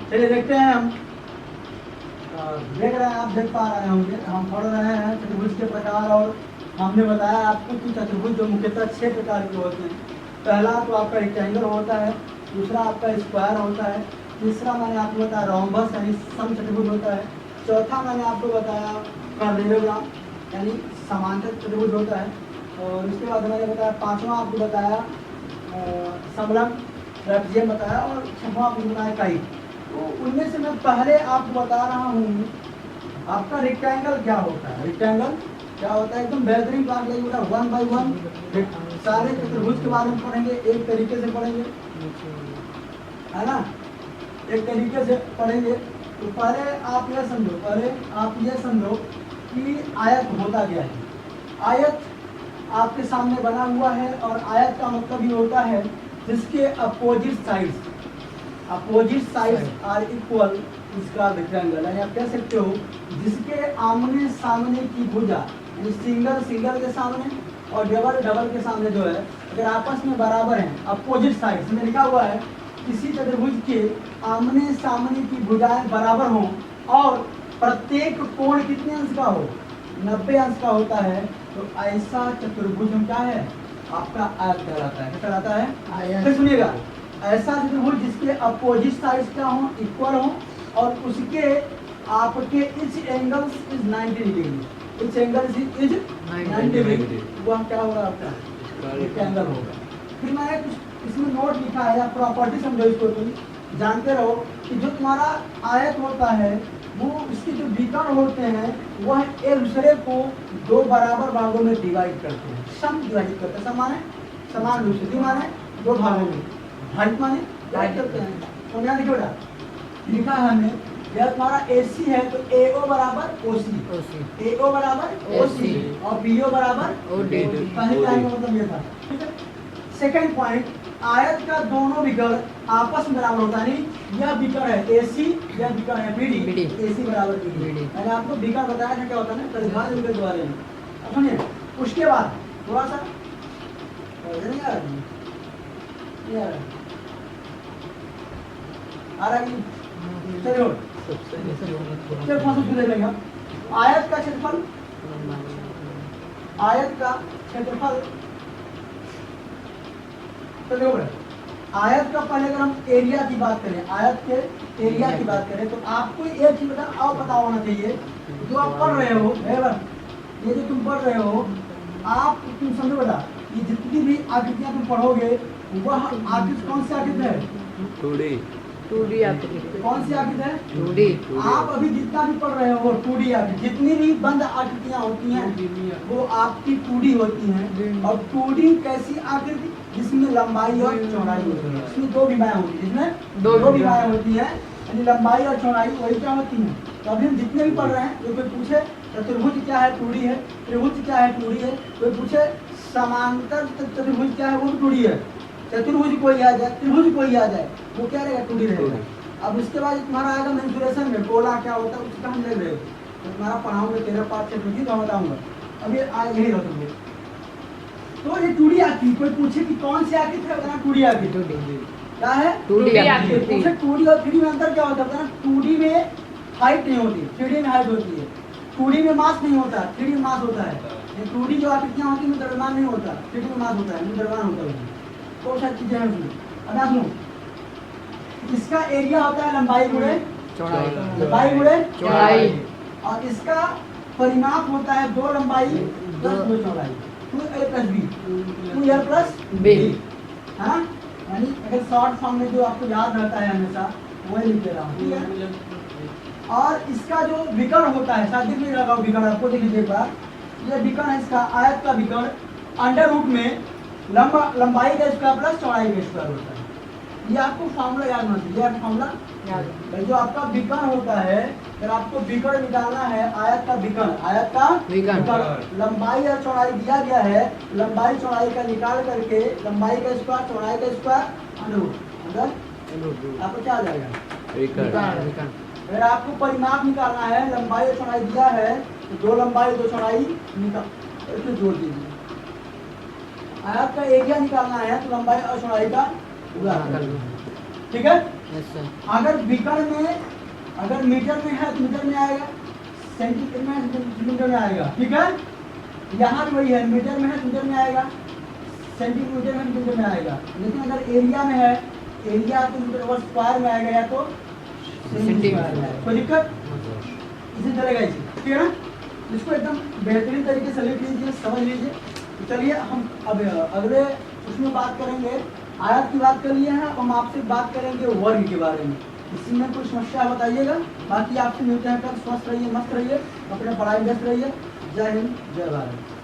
चलिए देखते हैं हम। देख रहे हैं, आप देख पा रहे होंगे, हम पढ़ रहे हैं चतुर्भुज के प्रकार। और हमने बताया आपको कि चतुर्भुज जो मुख्यतः 6 प्रकार के होते हैं। पहला तो आपका रेक्टेंगल होता है, दूसरा आपका स्क्वायर होता है, तीसरा मैंने आपको बताया रोम्बस यानी समचतुर्भुज होता है, चौथा मैंने आपको बताया पैरेललोग्राम यानी समांतर चतुर्भुज होता है, और उसके बाद मैंने बताया पांचवा आपको बताया समलंब ट्रेपेजियम बताया, और छठवां आपको बताया काई। तो उनमें से मैं पहले आपको बता रहा हूँ आपका रेक्टेंगल क्या होता है। रेक्टेंगल क्या होता है, एकदम बेहतरीन बात यही होता है। 1 बाई 1 सारे चतुर्भुज के बारे में पढ़ेंगे, एक तरीके से पढ़ेंगे, है ना, एक तरीके से पढ़ेंगे। तो पहले आप ये समझो कि आयत होता क्या है। आयत आपके सामने बना हुआ है, और आयत का मतलब ये होता है जिसके अपोजिट साइड्स आर इक्वल, इसका रेक्टेंगल है। आप कह सकते हो जिसके आमने सामने की भुजा, यानी सिंगल के सामने और डबल के सामने जो है अगर आपस में बराबर हैं, अपोजिट साइड्स में लिखा हुआ है किसी चतुर्भुज के आमने सामने की भुजाएं बराबर हों और प्रत्येक कोण कितने अंश का हो, 90 अंश का होता है, तो ऐसा चतुर्भुज क्या है, आपका आयत कहलाता है। क्या कहलाता है? फिर सुनिएगा, ऐसा चतुर्भुज जिसके अपोजिट साइड्स क्या हो, इक्वल हो, और उसके आपके etch angles is 90 degree, etch angle is 90 degree, वह क्या होगा, आपका रेक्टेंगल होगा। फिर मैंने कुछ इसमें नोट लिखा है, या प्रॉपर्टी समझो इसको, तुम जानते रहो कि जो तुम्हारा आयत होता है वो इसके जो विकर्ण होते हैं वह एक दूसरे को दो बराबर भागों में डिवाइड करते हैं, सम डिवाइड करते हैं। सम माने समान रूप से, माने दो भागों में, भाग माने डिवाइड करते हैं। तो यहाँ देखिए बेटा, लिखा है हमने, यह तुम्हारा AC है तो AO बराबर OC, AO बराबर OC और BO बराबर OD। पहले लाइन का मतलब ये था, ठीक है। सेकंड पॉइंट, आयत का दोनों विकर्ण आपस में बराबर होता है, नहीं यह विकर्ण है AC, यह विकर्ण है BD, AC बराबर BD। मैंने आपको विकर्ण बताया था क्या होता है ना, परिभाष विकर्ण के बारे में। अब सुनिए, उसके बाद थोड़ा सा आ रहा है, चलो आयत का क्षेत्रफल, आयत का क्षेत्रफल, चलो आयत का पहले अगर हम एरिया की बात करें, आयत के एरिया की बात करें, तो आपको एक चीज पता होना चाहिए, जो आप पढ़ रहे हो, ये जो तुम पढ़ रहे हो, तुम समझो बेटा, ये जितनी भी आकृतियां तुम पढ़ोगे वह आकृति कौन सी आकृति है, 2D आकृति। कौन सी आकृति है, 2D। आप अभी जितना भी पढ़ रहे हो 2D आकृति, जितनी भी बंद आकृतियां होती हैं वो आपकी 2D होती हैं। और 2D कैसी आकृति, जिसमें लंबाई और चौड़ाई होती है, इसमें दो विमाएं होती है, जिसमें दो विमाएं होती है, यानी लंबाई और चौड़ाई वही क्या होती है। तो अभी हम जितने भी पढ़ रहे हैं, जो कोई पूछे चतुर्भुज क्या है 2D है, त्रिभुज क्या है 2D है, कोई पूछे समांतर चतुर्भुज क्या है वो 2D है, चतुर्भुज कोई आ जाए, त्रिभुज कोई आ जाए, वो क्या रहेगा 2D रहेगा। अब उसके बाद तुम्हारा आएगा मेंसुरेशन में, गोला क्या होता है उसका हम ले रहे हो, तो तुम्हारा पढ़ाऊंगा 13 पार्ट से तो बताऊंगा, अभी यही रहो तुम। तो ये 2D आकृति, कोई पूछे कि कौन सी आकृति है, बताना 2D आकृति क्या है, 2D आकृति। पूछे 2D और 3D में अंतर क्या होता है, बताना 2D में हाइट नहीं होती, 3D में हाइट होती है। 2D में मास नहीं होता, 3D में मास होता है। 2D जो आकृतियां होती है उनमें द्रव्यमान नहीं होता, 3D में मास होता है, उनमें द्रव्यमान होता है। तो सारी चीजें हैं उसमें। अब आप सुनो, इसका एरिया होता है लंबाई गुणे चौड़ाई, लंबाई गुणे चौड़ाई, और इसका परिमाप होता है 2 लंबाई प्लस 2 चौड़ाई, 2L plus B, 2L plus B, है ना। यानी अगर शॉर्ट फॉर्म में जो आपको याद रहता है हमेशा वही लिख दे रहा हूँ, ठीक है। और इसका जो विकर्ण होता है, शादी में लगा विकर्ण आपको देख लीजिए एक बार, ये विकर्ण है इसका, आयत का विकर्ण अंडर रूट में लंबाई का स्क्वायर प्लस चौड़ाई का स्क्वायर होता है। ये आपको फॉर्मूला याद होना चाहिए, आपको फॉर्मूला याद। जो आपका विकर्ण होता है, अगर आपको विकर्ण निकालना है, आयत का विकर्ण, लंबाई और चौड़ाई दिया गया है, लंबाई चौड़ाई का निकाल करके लंबाई का स्क्वायर चौड़ाई का स्क्वायर अंडर आपको क्या आ जाएगा। अगर आपको परिमाप निकालना है, लंबाई और चौड़ाई दिया है तो 2 लंबाई 2 चौड़ाई निकाल जोड़ दीजिए। आयत का एरिया निकालना है तो लंबाई और चौड़ाई का गुणा, ठीक है। अच्छा अगर विकर्ण में, अगर मीटर में है तो मीटर में आएगा, सेंटीमीटर में है तो सेंटीमीटर में आएगा, ठीक है। यहाँ भी वही है, मीटर में है तो मीटर में आएगा, सेंटीमीटर में है तो मीटर में आएगा। लेकिन अगर एरिया में है, एरिया तो मीटर ओवर स्क्वायर में आएगा या तो सेंटीमीटर में आएगा। कोई दिक्कत इसी चलेगा इसे, ठीक है ना। इसको एकदम बेहतरीन तरीके से लिख लीजिए, समझ लीजिए। तो चलिए हम अब अगले उसमें बात करेंगे, आयत की बात कर लिए हैं, अब हम आपसे बात करेंगे वर्ग के बारे में। इसी में कोई समस्या बताइएगा, बाकी आपसे मिलते हैं कल। स्वस्थ रहिए, मस्त रहिए, अपने पढ़ाई व्यस्त रहिए। जय हिंद, जय भारत।